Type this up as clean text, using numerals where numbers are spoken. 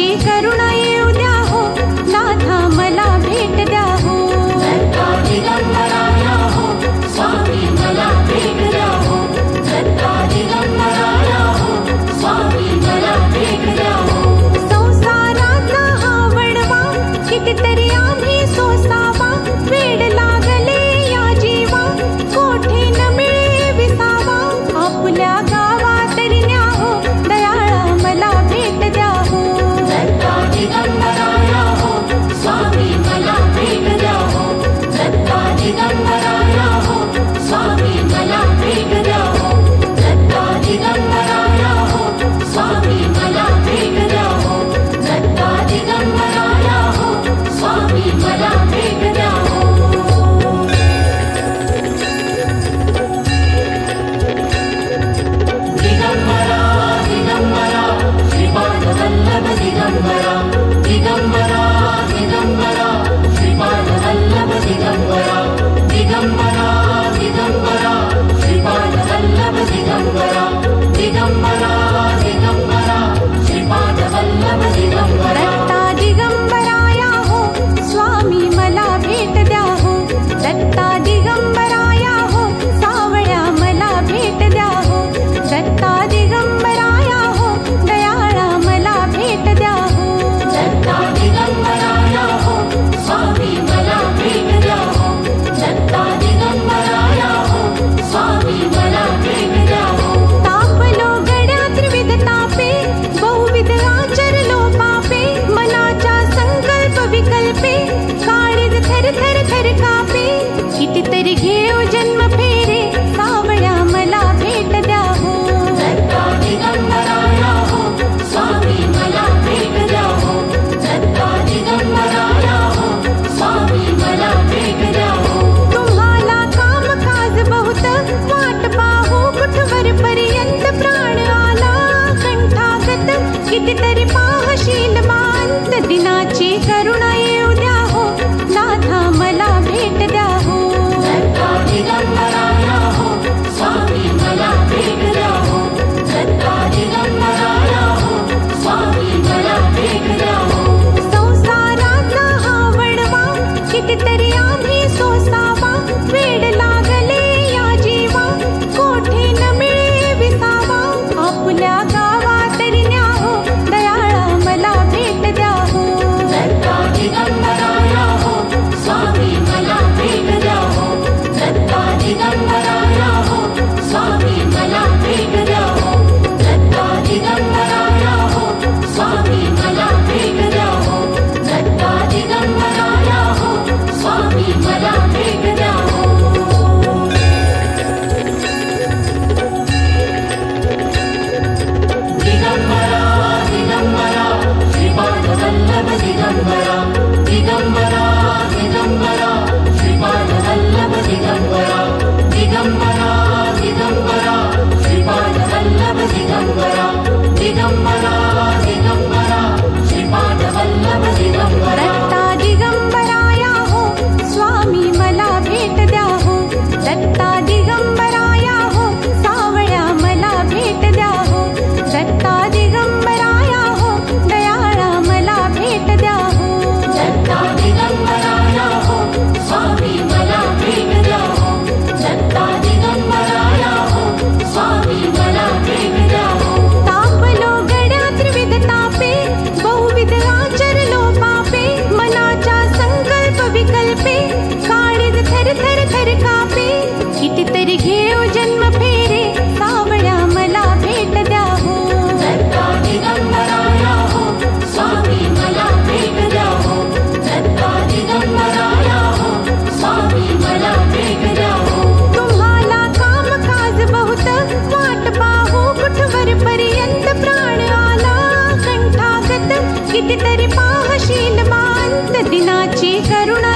दिनाची करुणा येऊ द्या हो, नाथा मला भेट द्या हो। दत्ता दिगंबराया हो, स्वामी मला भेट द्या हो। दत्ता दिगंबराया हो, स्वामी मला भेट द्या हो। संसाराचा हा वडवा कितीतरी आम्ही सोसावा, वेड लागले या जीवा कोठे न मिळे विसावा। आपल्या गावात तरी न्या हो, दयाळा मला भेट द्या हो। दत्ता दिगंबराया हो, स्वामी मला भेट द्या हो। दत्ता दिगंबराया हो, स्वामी मला भेट द्या हो। दत्ता दिगंबराया हो, स्वामी मला भेट द्या हो। दत्ता दिगंबराया हो, स्वामी मला भेट द्या हो। दिगंबरा दिगंबरा श्रीपाद वल्लभ दिगंबरा। दिगंबरा दिगंबरा श्रीपाद वल्लभ दिगंबरा। दिगंबरा दिगंबरा श्रीपाद वल्लभ दिगंबरा। दिगंबरा दिगंबरा श्रीपाद वल्लभ दिगंबरा। दत्ता दिगंबराया हो, स्वामी मला भेट द्या हो। दत्ता दिगंबराया हो, सावळ्या मला भेट द्या हो। दत्ता दिगंबराया हो, दयाळा मला भेट द्या हो। दत्ता दिगंबराया हो, स्वामी मला भेट द्या हो। दत्ता दिगंबराया हो, स्वामी मला भेट द्या हो। तापलो गड्या त्रिविध तापे, बहुविध आचरलो पापे। मनाच्या संकल्प विकल्पे, काळीज थर थर थर कापे। कितीतरी घेऊ जन्म फेरे, सावळ्या मला भेट द्या हो। दत्ता दिगंबराया हो, स्वामी मला भेट द्या हो। दत्ता दिगंबराया हो, स्वामी मला भेट द्या हो। तुम्हाला काम काज बहुत, वाट पाहू कुठवर पर्यंत प्राण आला कंठागत। कितीतरी पाहशील मांत, दिनाची करुणा येऊ द्या हो, नाथा मला भेट द्या हो। दत्ता दिगंबराया हो, स्वामी मला भेट द्या हो। दत्ता दिगंबराया हो, स्वामी मला भेट द्या हो। संसाराचा हा वडवा कितीतरी आम्ही सोसावा, वेड लागले या जीवा कोठे न मिळे विसावा। आपल्या गावात तरी न्या हो, दयाळा मला भेट द्या हो। दत्ता दिगंबराया हो, स्वामी मला भेट द्या हो। दत्ता दिगंबराया हो, स्वामी मला भेट द्या हो। दत्ता दिगंबराया हो, स्वामी मला भेट द्या हो। दत्ता दिगंबराया हो, स्वामी मला भेट द्या हो। दिगंबरा दिगंबरा श्रीपाद वल्लभ दिगंबरा। दिगंबरा दिगंबरा श्रीपाद वल्लभ दिगंबरा। दिगंबरा दिगंबरा श्रीपाद वल्लभ दिगंबरा। दिगंबरा दिगंबरा श्रीपाद वल्लभ दिगंबरा। दत्ता दिगंबराया हो, स्वामी मला भेट द्या हो। दत्ता दिगंबराया हो, सावळ्या मला भेट द्या हो। दत्ता दिगंबराया हो, दयाळा मला भेट द्या हो। दत्ता दिगंबराया हो, स्वामी मला भेट द्या हो। दत्ता दिगंबराया हो, स्वामी मला भेट द्या हो। तापलो गड्या त्रिविध तापे, बहुविध आचरलो पापे। मनाच्या संकल्प विकल्पे, काळीज थर थर थर कापे। कितीतरी घेऊ जन्म फेरे, सावळ्या मला भेट द्या हो। दत्ता दिगंबराया हो, स्वामी मला भेट द्या हो। दत्ता दिगंबराया हो, स्वामी मला भेट द्या हो। तुम्हाला काम काज बहुत, वाट पाहू कुठवर पर्यंत प्राण आला कंठागत। कितीतरी पाहशील मांत, दिनाची करुणा